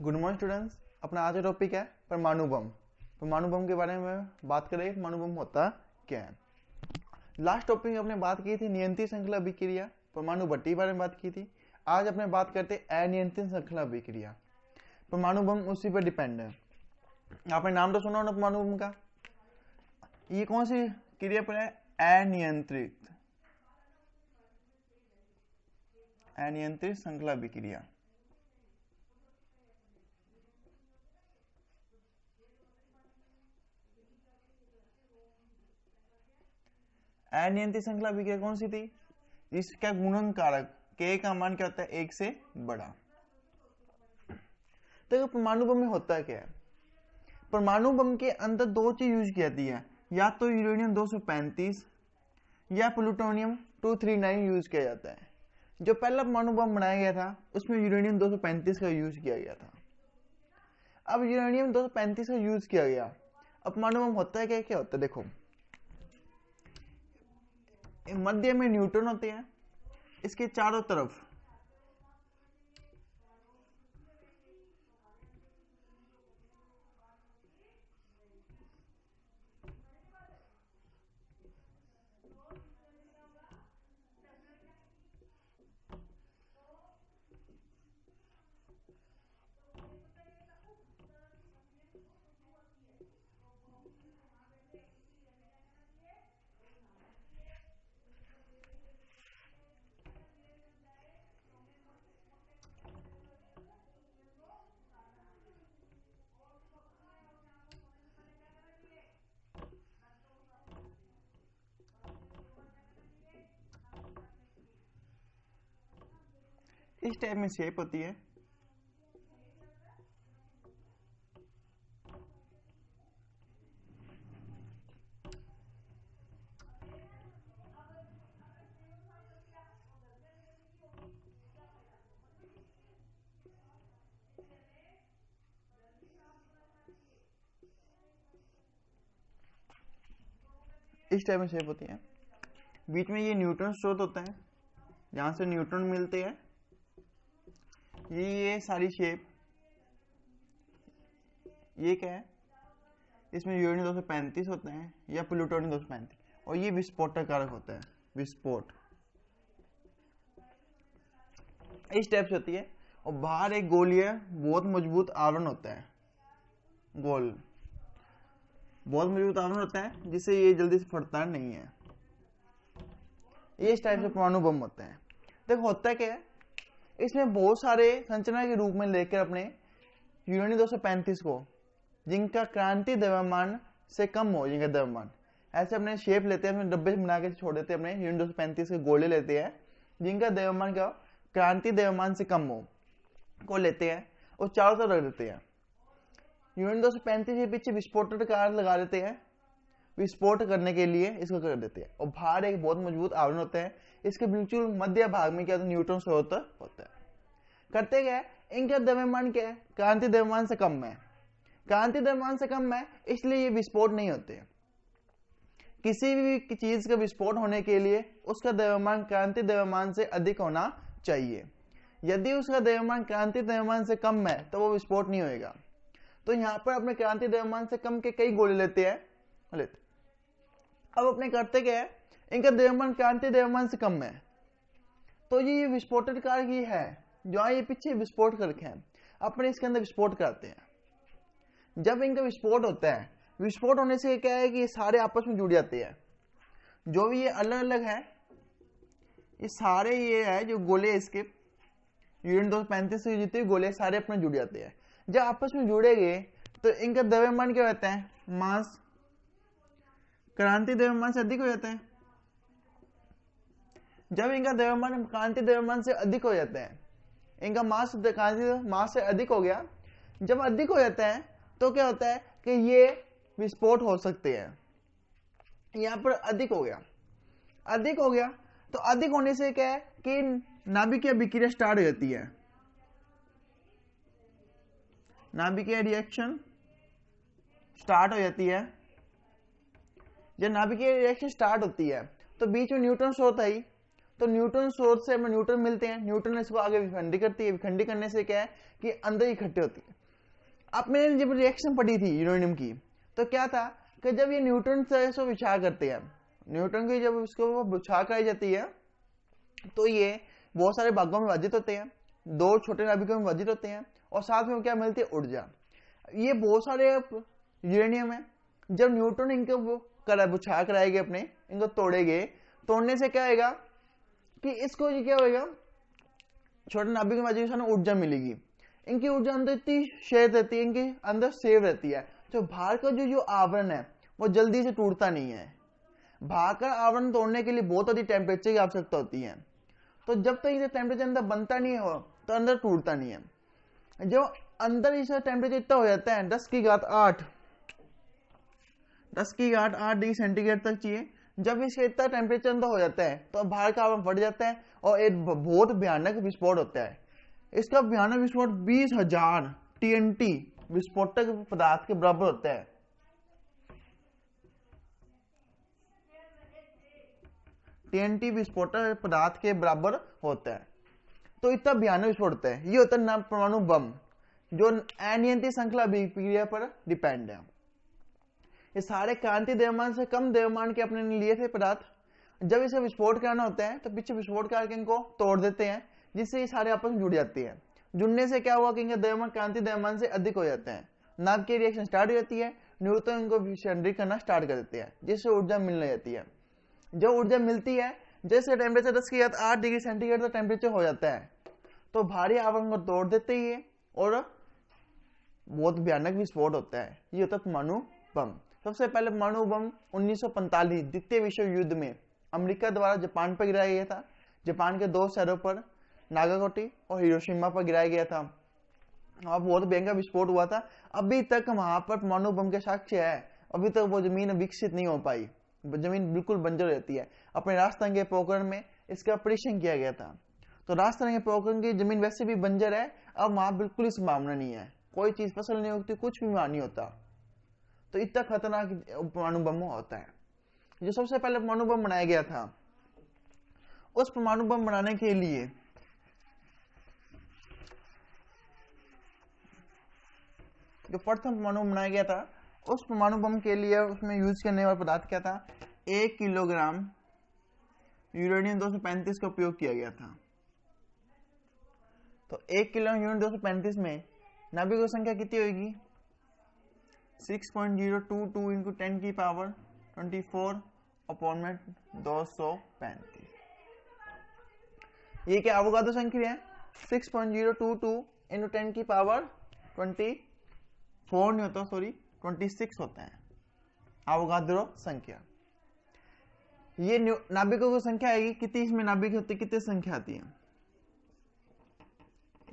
Good morning students. अपना आज का टॉपिक है परमाणु बम। परमाणु बम के बारे में बात करें। परमाणु बम होता क्या है। लास्ट टॉपिक में अपने बात की थी नियंत्रित श्रृंखला अभिक्रिया, परमाणु भट्टी के बारे में बात की थी। आज अपने बात करते हैं अनियंत्रित श्रृंखला अभिक्रिया। परमाणु बम उसी पर डिपेंड है। आपने नाम तो सुना होना परमाणु बम का। ये कौन सी क्रिया पर है? अनियंत्रित श्रृंखला अभिक्रिया। अनियंत्रित श्रृंखला अभिक्रिया कौन सी थी? इसका गुणन कारक के का मान क्या होता है? एक से बड़ा। तो परमाणु बम में होता क्या है? परमाणु बम के अंदर दो चीज यूज की जाती है, या तो यूरेनियम 235 या प्लूटोनियम 239 यूज किया जाता है। जो पहला परमाणु बम बनाया गया था उसमें यूरेनियम 235 का यूज किया गया था। अब यूरेनियम 235 का यूज किया गया, अब परमाणु बम होता है क्या? क्या होता है देखो, मध्य में न्यूट्रॉन होते हैं, इसके चारों तरफ इस टाइप में शेप होती है। इस टाइप में शेप होती है। बीच में ये न्यूट्रॉन स्रोत होता है, जहां से न्यूट्रॉन मिलते हैं। ये सारी शेप, ये क्या है? इसमें यूरेनियम 235 होता है या प्लूटोनियम 235, और ये विस्फोटक कारक होता है, विस्फोट। इस टाइप से होती है। और बाहर एक गोलीय बहुत मजबूत आवरण होता है, गोल बहुत मजबूत आवरण होता है, जिससे ये जल्दी से फटता नहीं है। ये इस टाइप से परमाणु बम होता है। देखो होता क्या है, इसमें बहुत सारे संरचना के रूप में लेकर अपने यूरेनियम 235 को, जिनका क्रांति द्रव्यमान से कम हो, जिनका द्रव्यमान ऐसे अपने शेप लेते हैं, अपने डब्बे बना के छोड़ देते हैं। अपने यूरेनियम 235 के गोले लेते हैं जिनका द्रव्यमान क्या क्रांति द्रव्यमान से कम हो, को लेते हैं और चारों तरफ रख देते हैं। यूरेनियम 235 के पीछे विस्फोटक कारक लगा देते हैं, विस्फोट करने के लिए इसको कर देते हैं। और बाहर एक बहुत मजबूत आवरण होता है, इसके बिल्कुल मध्य भाग में क्या होता है? न्यूट्रॉन स्रोत होता है। करते क्या है, इनका द्रव्यमान क्या है? क्रांति द्रव्यमान से कम है। क्रांति द्रव्यमान से कम है, इसलिए ये विस्फोट नहीं होते। किसी भी चीज का विस्फोट होने के लिए उसका द्रव्यमान क्रांति द्रव्यमान से अधिक होना चाहिए। यदि उसका द्रव्यमान क्रांति द्रव्यमान से कम है तो वो विस्फोट नहीं होगा। तो यहाँ पर अपने क्रांति द्रव्यमान से कम के कई गोले लेते हैं। अब अपने करते क्या है, इनका द्रव्यमान क्रांति द्रव्यमान से कम है, तो ये विस्फोटक कारक ही है जो ये पीछे विस्फोट कर रखे हैं, अपने इसके अंदर विस्फोट कराते हैं। जब इनका विस्फोट होता है, विस्फोट होने से क्या है कि ये सारे आपस में जुड़ जाते हैं। जो भी ये अलग अलग है, ये सारे ये है जो गोले, इसके यूरेनियम 235 से जितने गोले सारे अपने जुड़ जाते हैं। जब आपस में जुड़ेंगे तो इनका द्रव्यमान क्या होता है? मास क्रांति द्रव्यमान से अधिक हो जाता है। जब इनका द्रव्यमान क्रांति द्रव्यमान से अधिक हो जाता है, इनका मास क्रांति मास से अधिक हो गया, जब अधिक हो जाता है तो क्या होता है कि ये विस्फोट हो सकते हैं। यहां पर अधिक हो गया, अधिक हो गया, तो अधिक होने से क्या है कि नाभिकीय अभिक्रिया स्टार्ट हो जाती है। नाभिकीय रिएक्शन स्टार्ट हो जाती है। जब नाभिकीय रिएक्शन स्टार्ट होती है तो बीच में न्यूट्रॉन स्रोत आई, तो न्यूट्रॉन स्रोत से हमें न्यूट्रॉन मिलते हैं, न्यूट्रॉन इसको आगे विखंडी करती है, विखंडी करने से क्या है कि अंदर इकट्ठे होती है। अब मैंने जब रिएक्शन पढ़ी थी यूरेनियम की, तो क्या था कि जब ये न्यूट्रॉन से इसको विचार करते हैं, न्यूट्रॉन की जब उसको विचार कराई जाती है तो ये बहुत सारे भागों में विभाजित होते हैं, 2 छोटे नाभिकों में विभाजित होते हैं, और साथ में क्या मिलती है, ऊर्जा। ये बहुत सारे यूरेनियम है, जब न्यूट्रॉन इनको बुछा कराएंगे अपने, इनको तोड़ेंगे, तोड़ने से क्या होगा कि इसको ये क्या होगा, छोटे नाभिक में विभाजित ऊर्जा मिलेगी। इनकी ऊर्जा अंदर इतनी शेयर रहती है, इनके अंदर सेव रहती है। तो बाहर का जो आवरण है वो जल्दी से टूटता नहीं है। बाहर का आवरण तोड़ने के लिए बहुत अधिक टेम्परेचर की आवश्यकता होती है। तो जब तक इसे टेम्परेचर अंदर बनता नहीं हो तो अंदर टूटता नहीं है। जब अंदर इसे टेम्परेचर इतना हो जाता है 10 की घात 8 डिग्री सेंटीग्रेड तक चाहिए, जब इसका इतना टेम्परेचर अंदर हो जाता है तो बाहर का आवरण फट जाता है और एक बहुत भयानक विस्फोट होता है। इसका भयानक विस्फोट 20,000 TNT विस्फोटक पदार्थ के बराबर होता है। TNT विस्फोटक पदार्थ के बराबर होता है। तो इतना भयानक विस्फोट होता है। ये होता है परमाणु बम, जो अनियंत्रित श्रृंखला अभिक्रिया पर डिपेंड है। ये सारे क्रांति द्रव्यमान से कम द्रव्यमान के अपने लिए थे पदार्थ, जब इसे विस्फोट कराना होता है तो पीछे विस्फोट करके इनको तोड़ देते हैं, जिससे ये सारे आपस में जुड़ जाते हैं। जुड़ने से क्या हुआ कि इनका द्रव्यमान क्रांति द्रव्यमान से अधिक हो जाता है, नाभ की रिएक्शन स्टार्ट हो जाती है, न्यूट्रॉन इनको विकेंद्रित करना स्टार्ट कर देते हैं, जिससे ऊर्जा मिलने जाती है। जब ऊर्जा मिलती है, जैसे टेम्परेचर 10 की 8 डिग्री सेंटीग्रेड तक टेम्परेचर हो जाता है, तो भारी आवरण को तोड़ देते ही है और बहुत भयानक विस्फोट होता है। ये होता है परमाणु बम। सबसे पहले परमाणु बम 1945 द्वितीय विश्व युद्ध में अमेरिका द्वारा जापान पर गिराया गया था। जापान के 2 शहरों पर, नागासाकी और हिरोशिमा पर गिराया गया था और बहुत भयंकर विस्फोट हुआ था। अभी तक वहां पर परमाणु बम के साक्ष्य है। अभी तक वो जमीन विकसित नहीं हो पाई, जमीन बिल्कुल बंजर रहती है। अपने राजस्थान के पोखरण में इसका परीक्षण किया गया था। तो राजस्थान के पोखरण की जमीन वैसे भी बंजर है, अब वहां बिल्कुल ही संभावना नहीं है, कोई चीज फसल नहीं होती, कुछ भी वहां नहीं होता। तो इतना खतरनाक परमाणु बम होता है। जो सबसे पहले परमाणु बम बनाया गया था, उस परमाणु बम बनाने के लिए जो प्रथम परमाणु बनाया गया था, उस परमाणु बम के लिए उसमें यूज करने वाला पदार्थ क्या था, 1 किलोग्राम यूरेनियम 235 का उपयोग किया गया था। तो 1 किलोग्राम यूरेनियम 235 में नाभिकों की संख्या कितनी होगी, 6.022 इंटू 10 की पावर 24 अपॉन में 235। ये क्या अवोगाद्रो संख्या है, 6.022 इंटू 10 की पावर 24 नहीं होता, सॉरी 26 होता है अवोगाद्रो संख्या। ये नाभिकों की संख्या आएगी कितनी, इसमें नाभिक होती है, कितनी संख्या आती है,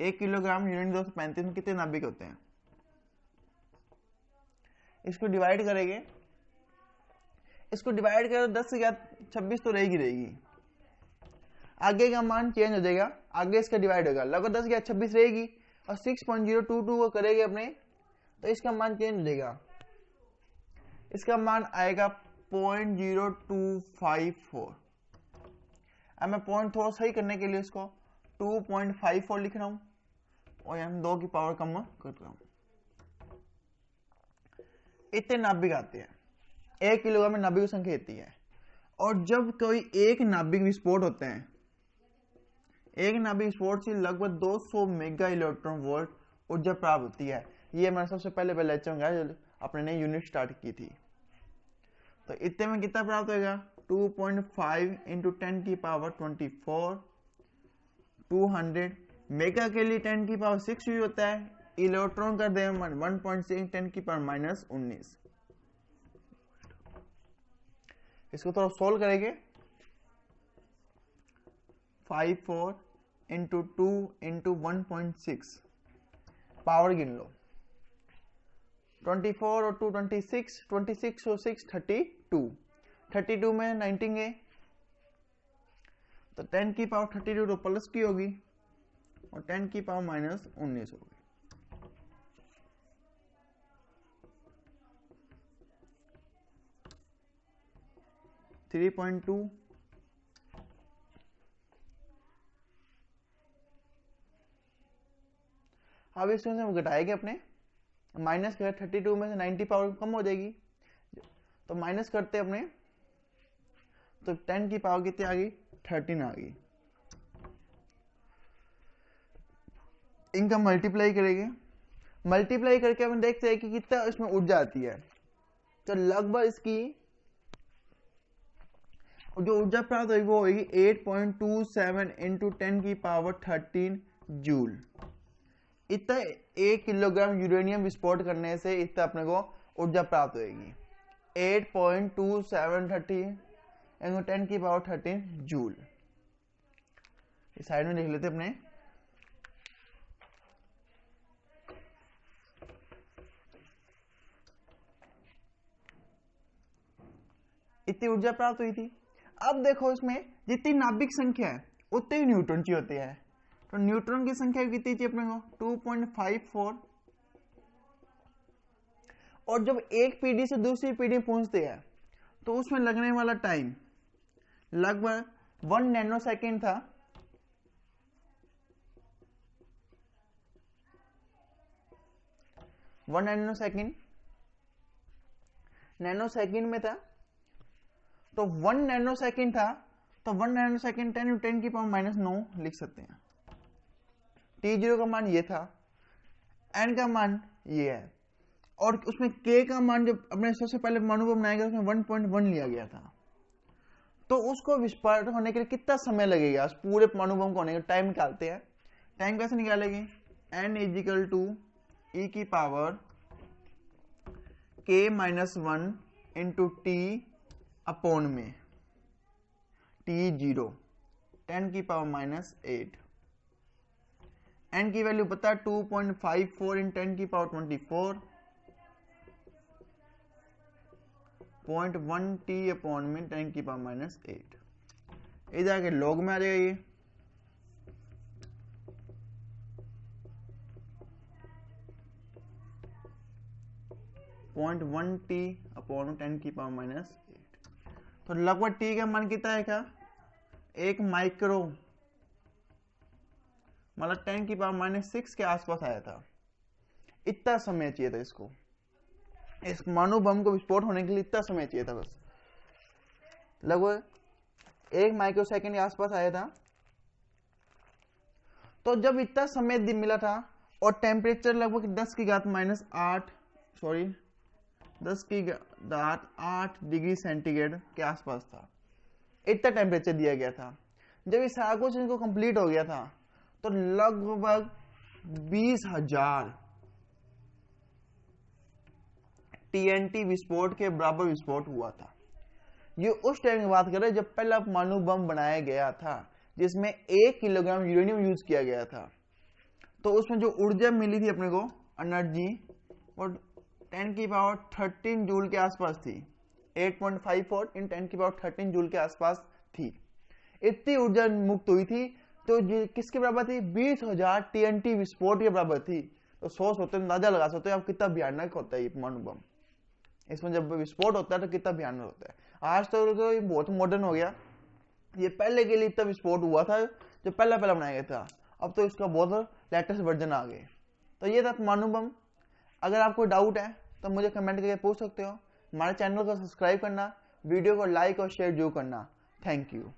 1 किलोग्राम यूरेनियम 235 में कितने नाभिक होते हैं। इसको डिवाइड करेंगे, इसको डिवाइड करो 10 से 26 तो रहेगी, आगे का मान चेंज हो जाएगा, आगे इसका डिवाइड होगा, लगभग 10 के 26 रहेगी और 6.022 को करेंगे अपने, तो इसका मान चेंज हो जाएगा, इसका मान आएगा 0.0254। अब मैं पॉइंट थोड़ा सही करने के लिए इसको 2.54 लिख रहा हूं और हम 2 की पावर कम कर रहा हूं। इतने नाभिक आते हैं, 1 किलोग्राम में नाभिक की संख्या इतनी है। और जब कोई एक नाभिक विस्फोट होते हैं, एक नाभिक विस्फोट से लगभग 200 मेगा इलेक्ट्रॉन वोल्ट ऊर्जा प्राप्त होती है। ये मैंने सबसे पहले लेक्चर में अपने ने यूनिट स्टार्ट की थी। तो इतने में कितना प्राप्त होगा, 2.5 इंटू 10 की पावर 24, 200 मेगा के लिए 10 की पावर 6 यूज होता है। इलेक्ट्रॉन का द्रव्यमान 1.6 10 की पावर -19। इसको थोड़ा सोल्व करेंगे, 54 इंटू 2 इंटू 1.6 पावर गिन लो, 24 और 2 26, 26 और 6 32, 32 में 19 गए तो 10 की पावर 32 तो प्लस की होगी और 10 की पावर -19 होगी। अब इसमें से हम घटाएंगे अपने, माइनस करें 32 में से 90 पावर कम हो जाएगी, तो माइनस करते अपने, तो 10 की पावर कितनी आ गई, 13 आ गई। इनका मल्टीप्लाई करेंगे, मल्टीप्लाई करके हम देखते हैं कि कितना इसमें ऊर्जा आती है। तो लगभग इसकी जो ऊर्जा प्राप्त होगी वो होगी 8.27 इंटू 10 की पावर 13 जूल। इतना 1 किलोग्राम यूरेनियम विस्फोट करने से इतना अपने को ऊर्जा प्राप्त होगी 8.2730 इंटू 10 की पावर 13 जूल। इस साइड में लिख लेते अपने, इतनी ऊर्जा प्राप्त हुई थी। अब देखो इसमें जितनी नाभिक संख्या है उतने ही न्यूट्रॉन चाहिए होते हैं, तो न्यूट्रॉन की संख्या कितनी चाहिए अपने को, 2.54। और जब एक पीढ़ी से दूसरी पीढ़ी पहुंचते हैं तो उसमें लगने वाला टाइम लगभग 1 नैनो सेकेंड था। नैनो सेकेंड में था, तो 1 नैनो सेकेंड था, तो 1 नैनो सेकेंड 10 की पावर -9 लिख सकते हैं। T0 का मान ये था, n का मान ये है, और उसमें k का मान जब अपने सबसे पहले परमाणु बम बनाया गया उसमें 1.1 लिया गया था। तो उसको विस्फोट होने के लिए कितना समय लगेगा, उस पूरे परमाणु बम को होने का टाइम निकालते हैं। टाइम कैसे निकालेंगे, n इजिकल टू e की power k-1 into T upon में T0 10 की पावर -8। n की वैल्यू पता है 2.54 इन 10 की पावर 24 0.1 t अपॉन में 10 की पावर -8। इधर आके लॉग में आ जाएगा ये, .1t अपॉन 10 की पावर -8। तो लगभग t का मान कितना है, क्या 1 माइक्रो, मतलब 10 की पावर -6 के आसपास आया था। इतना समय चाहिए था इसको, इस परमाणु बम को विस्फोट होने के लिए इतना समय चाहिए था, बस लगभग 1 माइक्रो सेकेंड के आसपास आया था। तो जब इतना समय मिला था और टेम्परेचर लगभग 10 की घात -8 डिग्री सेंटीग्रेड के आसपास था, इतना टेम्परेचर दिया गया था। जब इस सारा कुछ इनको कंप्लीट हो गया था तो लगभग 20,000 TNT विस्फोट के बराबर विस्फोट हुआ था। ये उस टाइम की बात कर रहे हैं जब पहला परमाणु बम बनाया गया था, जिसमें 1 किलोग्राम यूरेनियम यूज किया गया था। तो उसमें जो ऊर्जा मिली थी अपने को एनर्जी, और 10 की पावर 13 जूल के आसपास थी। 8.54 इन 10 की पावर 13 जूल के आसपास थी। इतनी ऊर्जा मुक्त हुई थी, तो किसके बराबर थी, 20,000 TNT विस्फोट के बराबर थी। तो सोच होते अंदाजा लगा सकते हो आप कितना भयानक होता है ये परमाणु बम। इसमें जब विस्फोट होता है तो कितना भयानक होता है। आज तो ये बहुत मॉडर्न हो गया, ये पहले के लिए इतना विस्फोट हुआ था जब पहला बनाया गया था, अब तो इसका बहुत लेटेस्ट वर्जन आ गए। तो ये था परमाणु बम। अगर आपको डाउट है तो मुझे कमेंट करके पूछ सकते हो। हमारे चैनल को सब्सक्राइब करना, वीडियो को लाइक और शेयर जरूर करना। Thank you.